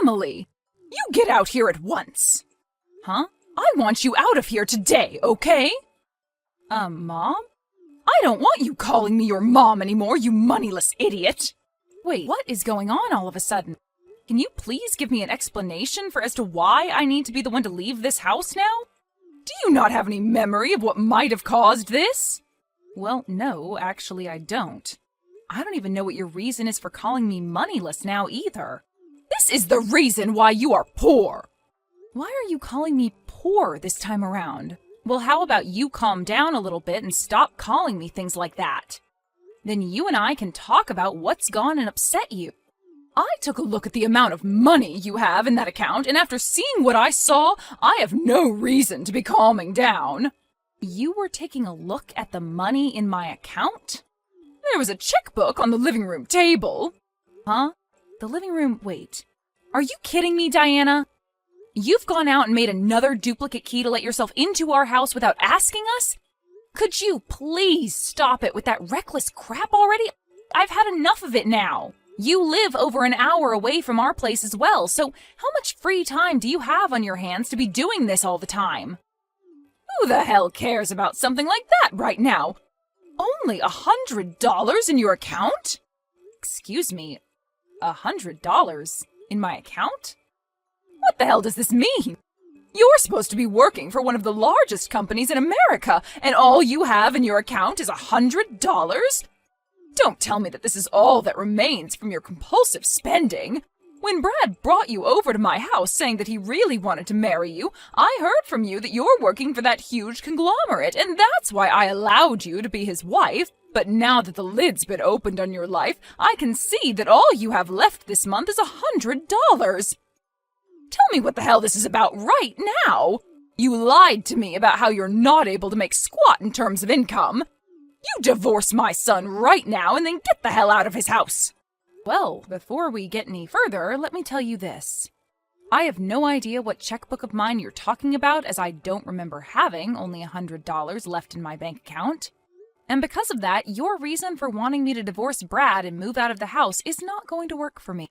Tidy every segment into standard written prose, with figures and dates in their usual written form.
Emily! You get out here at once! Huh? I want you out of here today, okay? Mom? I don't want you calling me your mom anymore, you moneyless idiot! Wait, what is going on all of a sudden? Can you please give me an explanation as to why I need to be the one to leave this house now? Do you not have any memory of what might have caused this? Well, no, actually I don't. I don't even know what your reason is for calling me moneyless now either. This is the reason why you are poor! Why are you calling me poor this time around? Well, how about you calm down a little bit and stop calling me things like that? Then you and I can talk about what's gone and upset you. I took a look at the amount of money you have in that account, and after seeing what I saw, I have no reason to be calming down. You were taking a look at the money in my account? There was a checkbook on the living room table. Huh? The living room, wait. Are you kidding me, Diana? You've gone out and made another duplicate key to let yourself into our house without asking us? Could you please stop it with that reckless crap already? I've had enough of it now. You live over an hour away from our place as well, so how much free time do you have on your hands to be doing this all the time? Who the hell cares about something like that right now? Only $100 in your account? Excuse me, $100 in my account? What the hell does this mean? You're supposed to be working for one of the largest companies in America, and all you have in your account is $100? Don't tell me that this is all that remains from your compulsive spending. When Brad brought you over to my house saying that he really wanted to marry you, I heard from you that you're working for that huge conglomerate, and that's why I allowed you to be his wife. But now that the lid's been opened on your life, I can see that all you have left this month is $100. Tell me what the hell this is about right now. You lied to me about how you're not able to make squat in terms of income. You divorce my son right now and then get the hell out of his house. Well, before we get any further, let me tell you this. I have no idea what checkbook of mine you're talking about, as I don't remember having only $100 left in my bank account. And because of that, your reason for wanting me to divorce Brad and move out of the house is not going to work for me.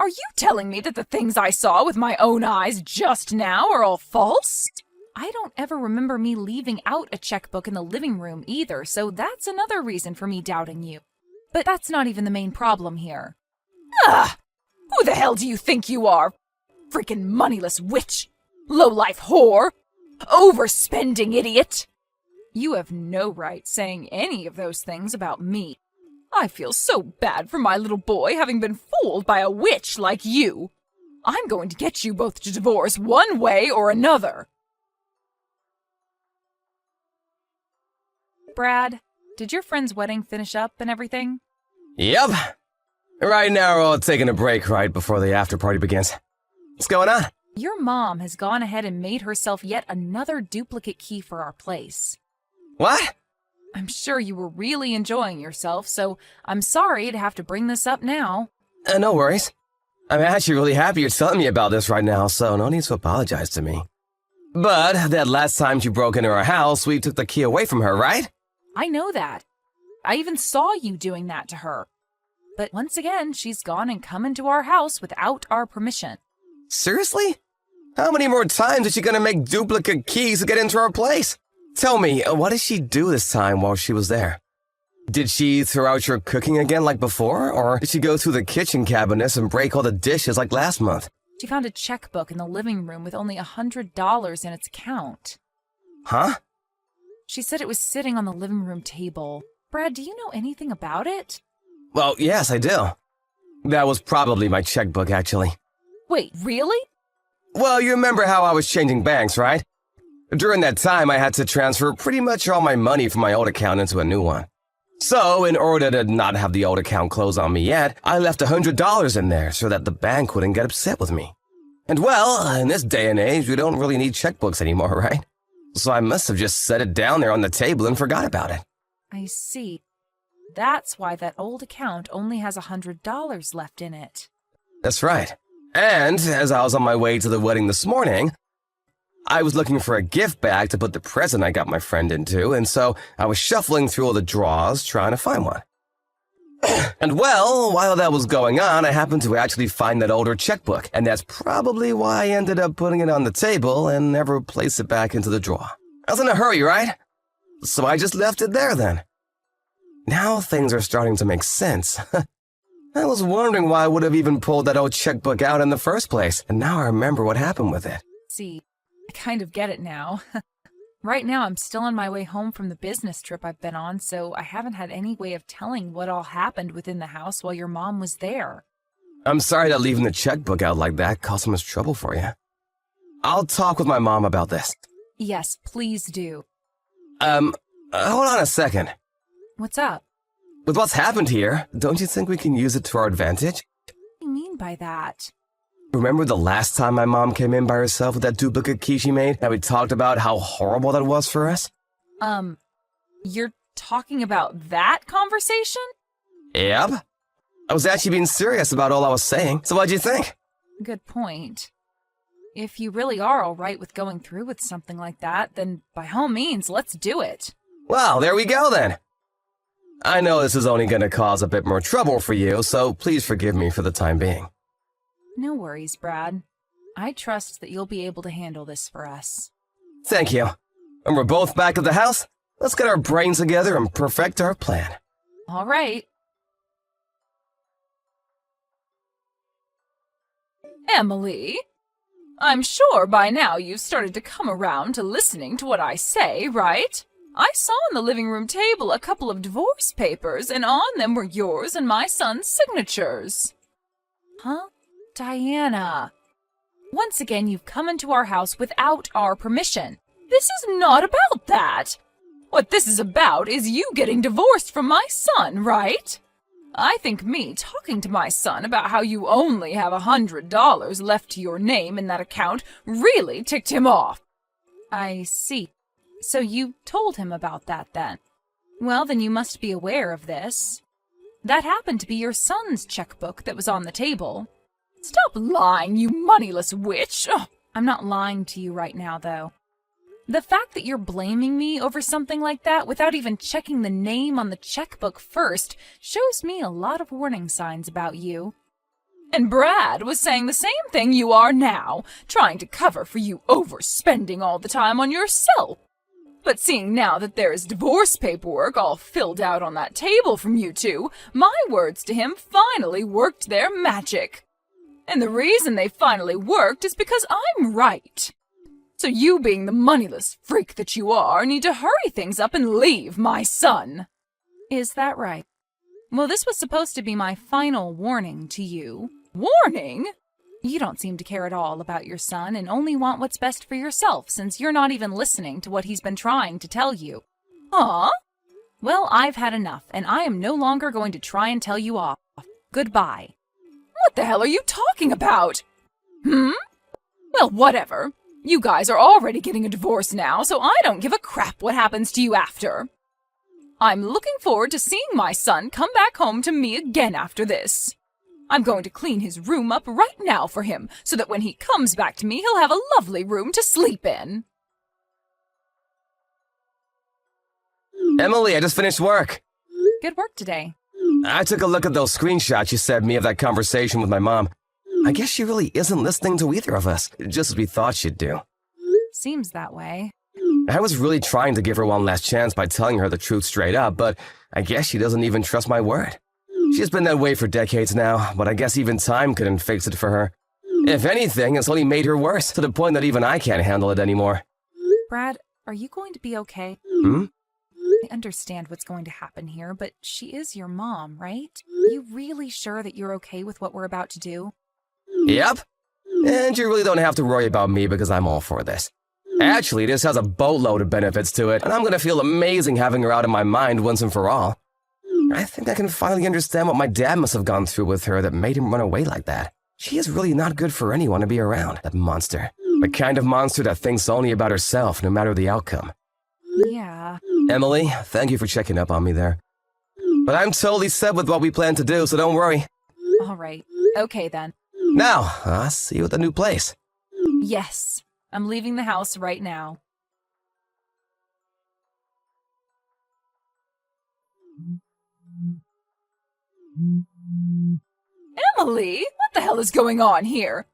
Are you telling me that the things I saw with my own eyes just now are all false? I don't ever remember me leaving out a checkbook in the living room either, so that's another reason for me doubting you. But that's not even the main problem here. Ugh! Who the hell do you think you are? Freaking moneyless witch! Low-life whore! Overspending idiot! You have no right saying any of those things about me. I feel so bad for my little boy having been fooled by a witch like you. I'm going to get you both to divorce one way or another. Brad, did your friend's wedding finish up and everything? Yep. Right now we're all taking a break right before the after party begins. What's going on? Your mom has gone ahead and made herself yet another duplicate key for our place. What? I'm sure you were really enjoying yourself, so I'm sorry to have to bring this up now. No worries. I'm actually really happy you're telling me about this right now, so no need to apologize to me. But that last time she broke into our house, we took the key away from her, right? I know that. I even saw you doing that to her. But once again, she's gone and come into our house without our permission. Seriously? How many more times is she gonna make duplicate keys to get into our place? Tell me, what did she do this time while she was there? Did she throw out your cooking again like before, or did she go through the kitchen cabinets and break all the dishes like last month? She found a checkbook in the living room with only $100 in its account. Huh? She said it was sitting on the living room table. Brad, do you know anything about it? Well, yes, I do. That was probably my checkbook, actually. Wait, really? Well, you remember how I was changing banks, right? During that time, I had to transfer pretty much all my money from my old account into a new one. So, in order to not have the old account close on me yet, I left $100 in there so that the bank wouldn't get upset with me. And well, in this day and age, we don't really need checkbooks anymore, right? So I must have just set it down there on the table and forgot about it. I see. That's why that old account only has $100 left in it. That's right. And as I was on my way to the wedding this morning, I was looking for a gift bag to put the present I got my friend into, and so I was shuffling through all the drawers trying to find one. And well, while that was going on, I happened to actually find that older checkbook, and that's probably why I ended up putting it on the table and never placed it back into the drawer. I was in a hurry, right? So I just left it there then. Now things are starting to make sense. I was wondering why I would have even pulled that old checkbook out in the first place, and now I remember what happened with it. See, I kind of get it now. Right now, I'm still on my way home from the business trip I've been on, so I haven't had any way of telling what all happened within the house while your mom was there. I'm sorry that leaving the checkbook out like that caused so much trouble for you. I'll talk with my mom about this. Yes, please do. Hold on a second. What's up? With what's happened here, don't you think we can use it to our advantage? What do you mean by that? Remember the last time my mom came in by herself with that duplicate key she made, and we talked about how horrible that was for us? You're talking about that conversation? Yep. I was actually being serious about all I was saying, so what'd you think? Good point. If you really are all right with going through with something like that, then by all means, let's do it. Well, there we go then. I know this is only going to cause a bit more trouble for you, so please forgive me for the time being. No worries, Brad. I trust that you'll be able to handle this for us. Thank you. When we're both back at the house, let's get our brains together and perfect our plan. All right. Emily, I'm sure by now you've started to come around to listening to what I say, right? I saw on the living room table a couple of divorce papers, and on them were yours and my son's signatures. Huh? Diana. Once again, you've come into our house without our permission. This is not about that. What this is about is you getting divorced from my son, right? I think me talking to my son about how you only have $100 left to your name in that account really ticked him off. I see. So you told him about that then? Well, then you must be aware of this. That happened to be your son's checkbook that was on the table. Stop lying, you moneyless witch! Ugh. I'm not lying to you right now, though. The fact that you're blaming me over something like that without even checking the name on the checkbook first shows me a lot of warning signs about you. And Brad was saying the same thing you are now, trying to cover for you overspending all the time on yourself. But seeing now that there is divorce paperwork all filled out on that table from you two, my words to him finally worked their magic. And the reason they finally worked is because I'm right. So you, being the moneyless freak that you are, need to hurry things up and leave my son. Is that right? Well, this was supposed to be my final warning to you. Warning? You don't seem to care at all about your son and only want what's best for yourself, since you're not even listening to what he's been trying to tell you. Huh? Well, I've had enough, and I am no longer going to try and tell you off. Goodbye. What the hell are you talking about? Well, whatever. You guys are already getting a divorce now, so I don't give a crap what happens to you after. I'm looking forward to seeing my son come back home to me again after this. I'm going to clean his room up right now for him, so that when he comes back to me, he'll have a lovely room to sleep in. Emily, I just finished work. Good work today. I took a look at those screenshots you sent me of that conversation with my mom. I guess she really isn't listening to either of us, just as we thought she'd do. Seems that way. I was really trying to give her one last chance by telling her the truth straight up, but I guess she doesn't even trust my word. She's been that way for decades now, but I guess even time couldn't fix it for her. If anything, it's only made her worse, to the point that even I can't handle it anymore. Brad, are you going to be okay? I understand what's going to happen here, but she is your mom, right? Are you really sure that you're okay with what we're about to do? Yep. And you really don't have to worry about me because I'm all for this. Actually, this has a boatload of benefits to it, and I'm gonna feel amazing having her out of my mind once and for all. I think I can finally understand what my dad must have gone through with her that made him run away like that. She is really not good for anyone to be around, that monster. The kind of monster that thinks only about herself, no matter the outcome. Yeah. Emily, thank you for checking up on me there. But I'm totally set with what we plan to do, so don't worry. All right. Okay, then. Now, I'll see you at the new place. Yes. I'm leaving the house right now. Emily, what the hell is going on here?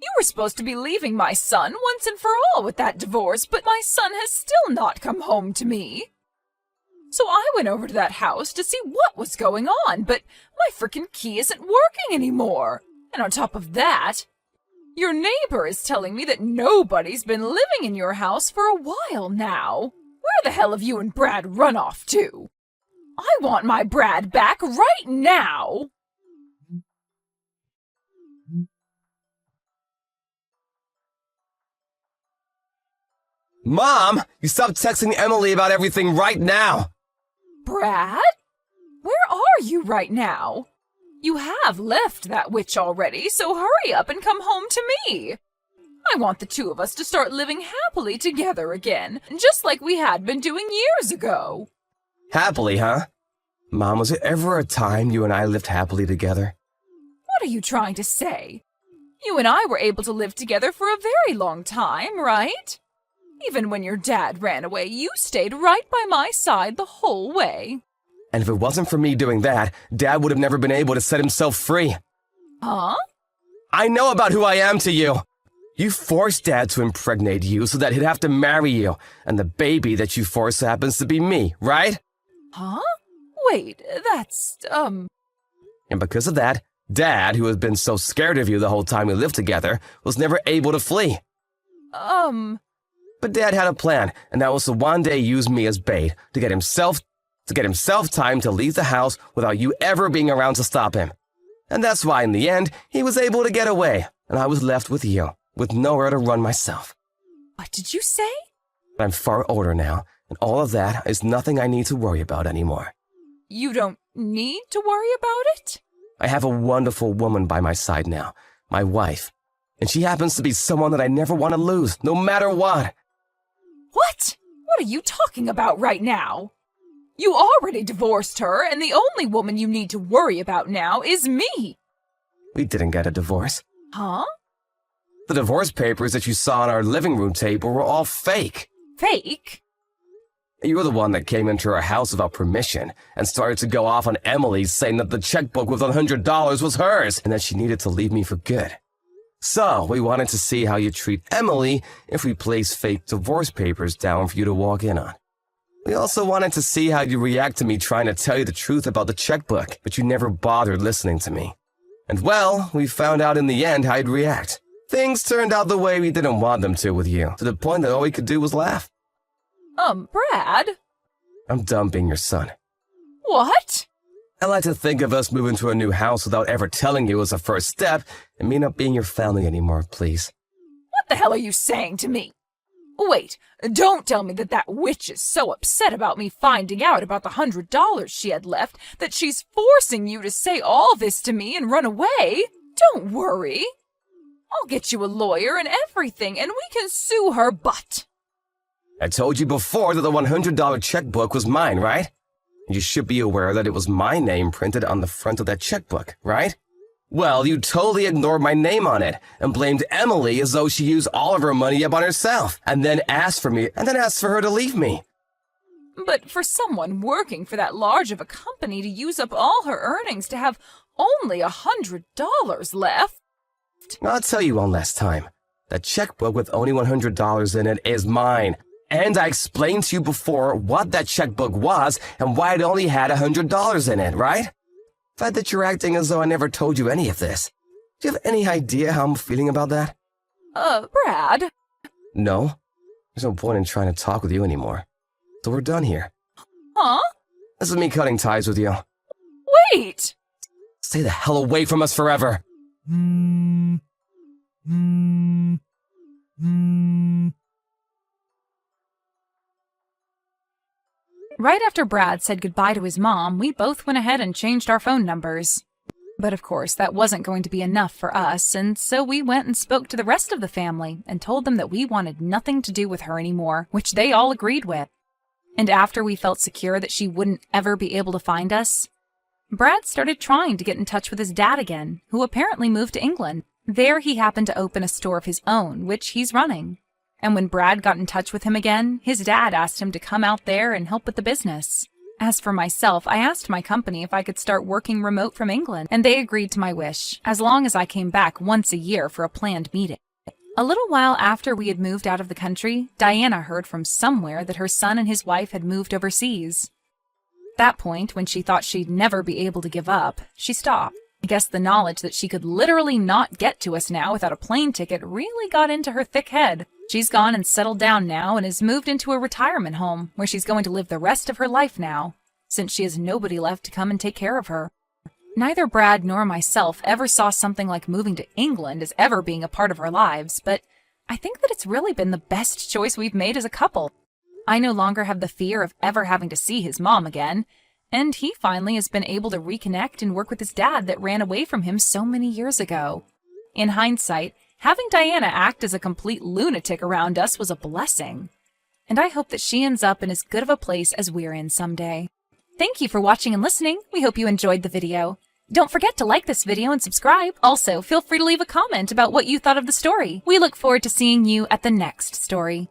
You were supposed to be leaving my son once and for all with that divorce, but my son has still not come home to me. So I went over to that house to see what was going on, but my frickin' key isn't working anymore. And on top of that, your neighbor is telling me that nobody's been living in your house for a while now. Where the hell have you and Brad run off to? I want my Brad back right now! Mom, you stop texting Emily about everything right now. Brad? Where are you right now? You have left that witch already, so hurry up and come home to me. I want the two of us to start living happily together again, just like we had been doing years ago. Happily, huh? Mom, was it ever a time you and I lived happily together? What are you trying to say? You and I were able to live together for a very long time, right? Even when your dad ran away, you stayed right by my side the whole way. And if it wasn't for me doing that, Dad would have never been able to set himself free. Huh? I know about who I am to you. You forced Dad to impregnate you so that he'd have to marry you, and the baby that you forced happens to be me, right? Huh? Wait, that's, And because of that, Dad, who has been so scared of you the whole time we lived together, was never able to flee. But Dad had a plan, and that was to one day use me as bait to get himself time to leave the house without you ever being around to stop him. And that's why in the end, he was able to get away, and I was left with you, with nowhere to run myself. What did you say? I'm far older now, and all of that is nothing I need to worry about anymore. You don't need to worry about it? I have a wonderful woman by my side now, my wife, and she happens to be someone that I never want to lose, no matter what. What? What are you talking about right now? You already divorced her, and the only woman you need to worry about now is me. We didn't get a divorce. Huh? The divorce papers that you saw on our living room table were all fake. Fake? You were the one that came into our house without permission and started to go off on Emily saying that the checkbook with $100 was hers and that she needed to leave me for good. So, we wanted to see how you treat Emily if we place fake divorce papers down for you to walk in on. We also wanted to see how you react to me trying to tell you the truth about the checkbook, but you never bothered listening to me. And well, we found out in the end how you'd react. Things turned out the way we didn't want them to with you, to the point that all we could do was laugh. Brad? I'm done being your son. What? I like to think of us moving to a new house without ever telling you as a first step, and me not being your family anymore, please. What the hell are you saying to me? Wait, don't tell me that that witch is so upset about me finding out about the $100 she had left that she's forcing you to say all this to me and run away. Don't worry. I'll get you a lawyer and everything, and we can sue her butt. I told you before that the $100 checkbook was mine, right? You should be aware that it was my name printed on the front of that checkbook, right? Well, you totally ignored my name on it and blamed Emily as though she used all of her money up on herself and then asked for her to leave me. But for someone working for that large of a company to use up all her earnings to have only $100 left. I'll tell you one last time. That checkbook with only $100 in it is mine. And I explained to you before what that checkbook was and why it only had $100 in it, right? The fact that you're acting as though I never told you any of this. Do you have any idea how I'm feeling about that? Brad? No. There's no point in trying to talk with you anymore. So we're done here. Huh? This is me cutting ties with you. Wait! Stay the hell away from us forever. Right after Brad said goodbye to his mom, we both went ahead and changed our phone numbers. But of course, that wasn't going to be enough for us, and so we went and spoke to the rest of the family and told them that we wanted nothing to do with her anymore, which they all agreed with. And after we felt secure that she wouldn't ever be able to find us, Brad started trying to get in touch with his dad again, who apparently moved to England. There he happened to open a store of his own, which he's running. And when Brad got in touch with him again, his dad asked him to come out there and help with the business. As for myself, I asked my company if I could start working remote from England, and they agreed to my wish, as long as I came back once a year for a planned meeting. A little while after we had moved out of the country, Diana heard from somewhere that her son and his wife had moved overseas. At that point, when she thought she'd never be able to give up, she stopped. I guess the knowledge that she could literally not get to us now without a plane ticket really got into her thick head. She's gone and settled down now and has moved into a retirement home where she's going to live the rest of her life now, since she has nobody left to come and take care of her. Neither Brad nor myself ever saw something like moving to England as ever being a part of our lives, but I think that it's really been the best choice we've made as a couple. I no longer have the fear of ever having to see his mom again, and he finally has been able to reconnect and work with his dad that ran away from him so many years ago. In hindsight, having Diana act as a complete lunatic around us was a blessing, and I hope that she ends up in as good of a place as we're in someday. Thank you for watching and listening. We hope you enjoyed the video. Don't forget to like this video and subscribe. Also, feel free to leave a comment about what you thought of the story. We look forward to seeing you at the next story.